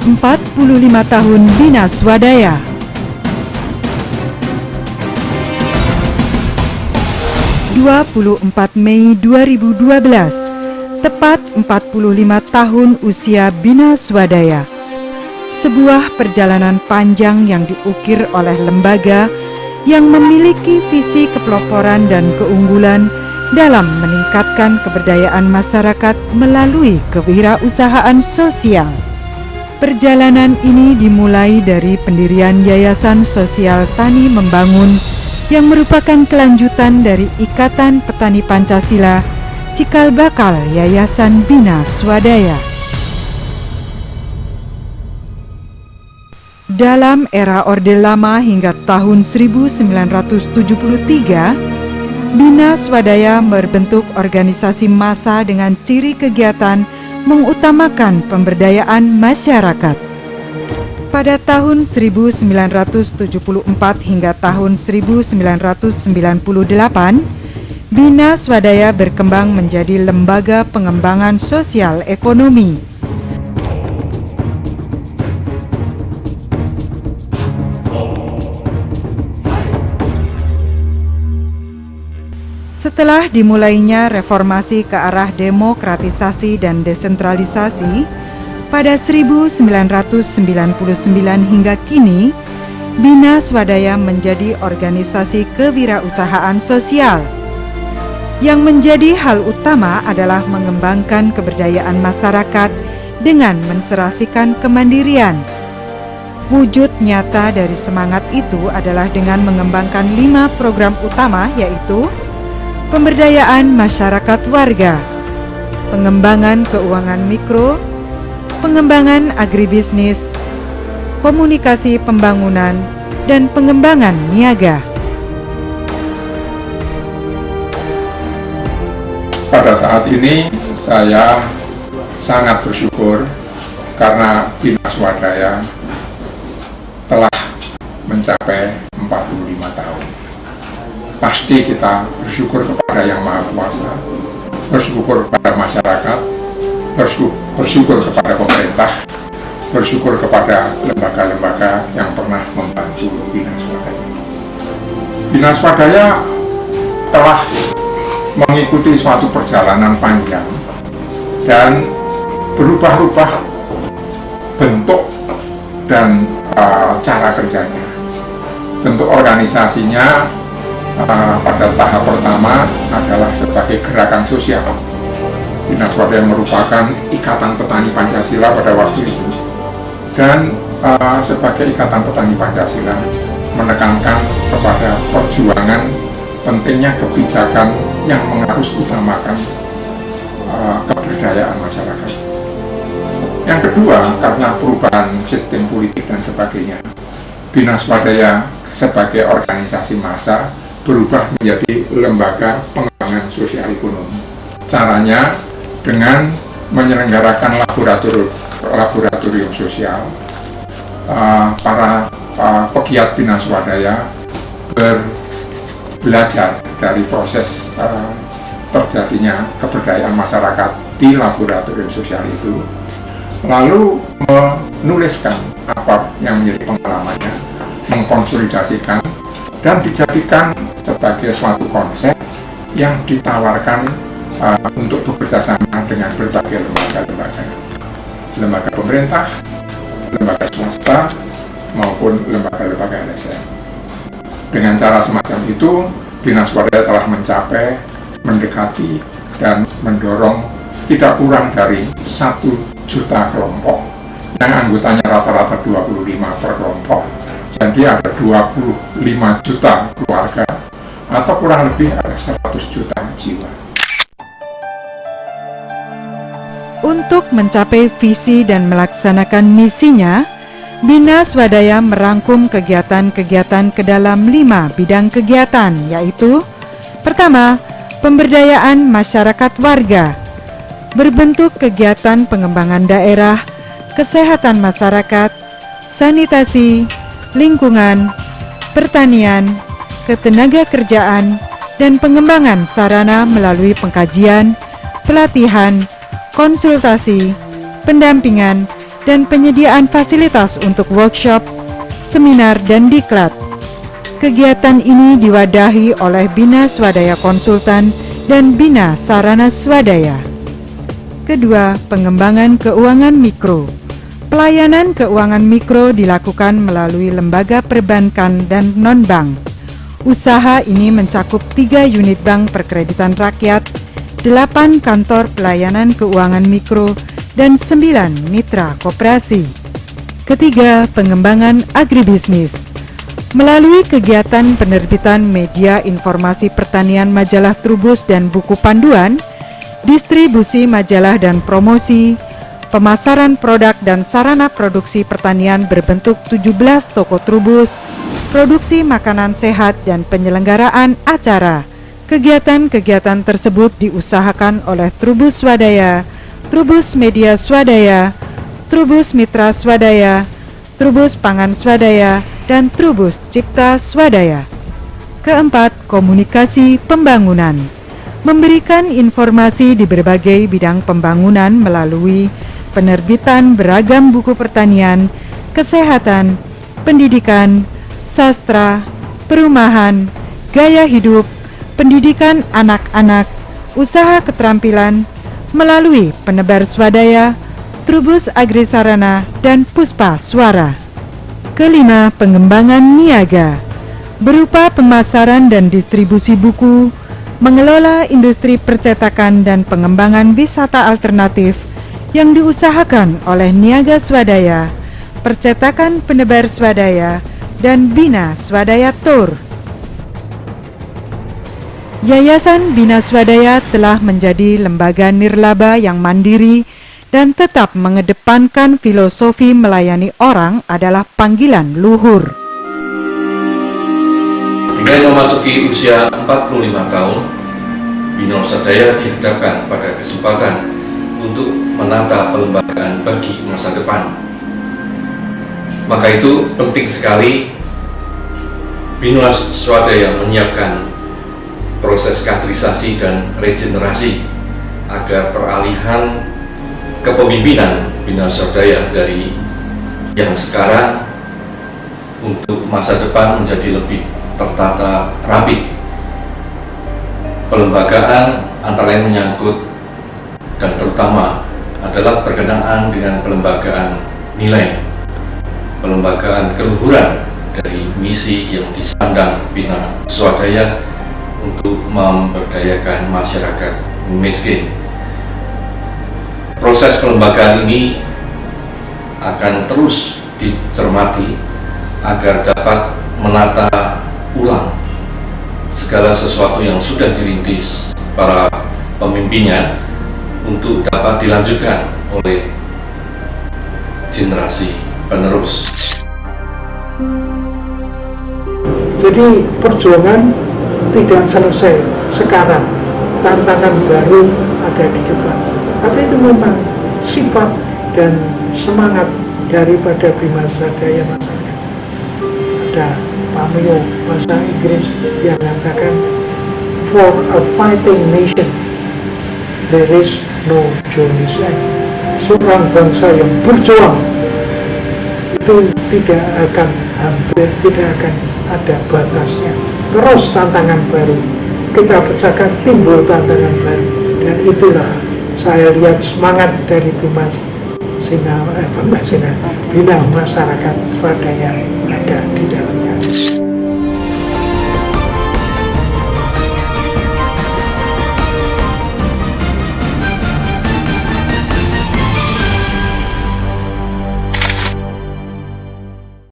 45 tahun Bina Swadaya. Mei 2012, tepat 45 tahun usia Bina Swadaya. Sebuah perjalanan panjang yang diukir oleh lembaga yang memiliki visi kepeloporan dan keunggulan dalam meningkatkan keberdayaan masyarakat melalui kewirausahaan sosial. Perjalanan ini dimulai dari pendirian Yayasan Sosial Tani Membangun yang merupakan kelanjutan dari Ikatan Petani Pancasila cikal bakal Yayasan Bina Swadaya. Dalam era Orde Lama hingga tahun 1973, Bina Swadaya berbentuk organisasi massa dengan ciri kegiatan mengutamakan pemberdayaan masyarakat. Pada tahun 1974 hingga tahun 1998, Bina Swadaya berkembang menjadi lembaga pengembangan sosial ekonomi. Setelah dimulainya reformasi ke arah demokratisasi dan desentralisasi, pada 1999 hingga kini, Bina Swadaya menjadi organisasi kewirausahaan sosial. Yang menjadi hal utama adalah mengembangkan keberdayaan masyarakat dengan menserasikan kemandirian. Wujud nyata dari semangat itu adalah dengan mengembangkan 5 program utama, yaitu pemberdayaan masyarakat warga, pengembangan keuangan mikro, pengembangan agribisnis, komunikasi pembangunan, dan pengembangan niaga. Pada saat ini saya sangat bersyukur karena Bina Swadaya telah mencapai 45 tahun. Pasti kita bersyukur kepada Yang Maha Kuasa, bersyukur kepada masyarakat, bersyukur kepada pemerintah, bersyukur kepada lembaga-lembaga yang pernah membantu Bina Swadaya. Bina Swadaya telah mengikuti suatu perjalanan panjang dan berubah-ubah bentuk dan cara kerjanya. Bentuk organisasinya pada tahap pertama adalah sebagai gerakan sosial. Bina Swadaya merupakan Ikatan Petani Pancasila pada waktu itu, dan sebagai Ikatan Petani Pancasila menekankan kepada perjuangan pentingnya kebijakan yang mengharus utamakan keberdayaan masyarakat. Yang kedua, karena perubahan sistem politik dan sebagainya, Bina Swadaya sebagai organisasi massa berubah menjadi lembaga pengembangan sosial ekonomi. Caranya dengan menyelenggarakan laboratorium sosial. Para pegiat Bina Swadaya belajar dari proses terjadinya keberdayaan masyarakat di laboratorium sosial itu, lalu menuliskan apa yang menjadi pengalamannya, mengkonsolidasikan, dan dijadikan sebagai suatu konsep yang ditawarkan untuk bekerja sama dengan berbagai lembaga pemerintah, lembaga swasta, maupun lembaga-lembaga LSM. Dengan cara semacam itu, Bina Swadaya telah mencapai, mendekati, dan mendorong tidak kurang dari 1 juta kelompok yang anggotanya rata-rata 25 per kelompok. Jadi ada 25 juta keluarga atau kurang lebih ada 100 juta jiwa. Untuk mencapai visi dan melaksanakan misinya, Bina Swadaya merangkum kegiatan-kegiatan ke dalam 5 bidang kegiatan, yaitu: pertama, pemberdayaan masyarakat warga, berbentuk kegiatan pengembangan daerah, kesehatan masyarakat, sanitasi, lingkungan, pertanian, ketenagakerjaan, dan pengembangan sarana melalui pengkajian, pelatihan, konsultasi, pendampingan, dan penyediaan fasilitas untuk workshop, seminar, dan diklat. Kegiatan ini diwadahi oleh Bina Swadaya Konsultan dan Bina Sarana Swadaya. Kedua, pengembangan keuangan mikro. Pelayanan keuangan mikro dilakukan melalui lembaga perbankan dan non-bank. Usaha ini mencakup 3 unit bank perkreditan rakyat, 8 kantor pelayanan keuangan mikro, dan 9 mitra koperasi. Ketiga, pengembangan agribisnis. Melalui kegiatan penerbitan media informasi pertanian majalah Trubus dan buku panduan, distribusi majalah dan promosi, pemasaran produk dan sarana produksi pertanian berbentuk 17 toko Trubus, produksi makanan sehat dan penyelenggaraan acara. Kegiatan-kegiatan tersebut diusahakan oleh Trubus Swadaya, Trubus Media Swadaya, Trubus Mitra Swadaya, Trubus Pangan Swadaya, dan Trubus Cipta Swadaya. Keempat, komunikasi pembangunan. Memberikan informasi di berbagai bidang pembangunan melalui penerbitan beragam buku pertanian, kesehatan, pendidikan, sastra, perumahan, gaya hidup, pendidikan anak-anak, usaha keterampilan, melalui penebar swadaya, Trubus Agrisarana, dan Puspa Suara. Kelima, pengembangan niaga. Berupa pemasaran dan distribusi buku, mengelola industri percetakan dan pengembangan wisata alternatif yang diusahakan oleh Niaga Swadaya, Percetakan Penebar Swadaya, dan Bina Swadaya Tour. Yayasan Bina Swadaya telah menjadi lembaga nirlaba yang mandiri dan tetap mengedepankan filosofi melayani orang adalah panggilan luhur. Dengan memasuki usia 45 tahun, Bina Swadaya dihadapkan pada kesempatan untuk menata pelembagaan bagi masa depan. Maka itu penting sekali Bina Swadaya menyiapkan proses kaderisasi dan regenerasi agar peralihan kepemimpinan Bina Swadaya dari yang sekarang untuk masa depan menjadi lebih tertata rapi. Pelembagaan antara lain menyangkut dan terutama adalah berkenaan dengan pelembagaan nilai, pelembagaan keluhuran dari misi yang disandang Bina Swadaya untuk memberdayakan masyarakat miskin. Proses pelembagaan ini akan terus dicermati agar dapat menata ulang segala sesuatu yang sudah dirintis para pemimpinnya untuk dapat dilanjutkan oleh generasi penerus. Jadi perjuangan tidak selesai sekarang, tantangan baru ada di depan. Tapi itu memang sifat dan semangat daripada Bina Swadaya masyarakat. Ada pameo bahasa Inggris yang mengatakan, for a fighting nation there is no journey's end. Seorang bangsa yang berjuang itu tidak akan ada batasnya. Terus tantangan baru kita pecahkan, timbul tantangan baru, dan itulah saya lihat semangat dari Bina Masyarakat Swadaya ada di dalamnya.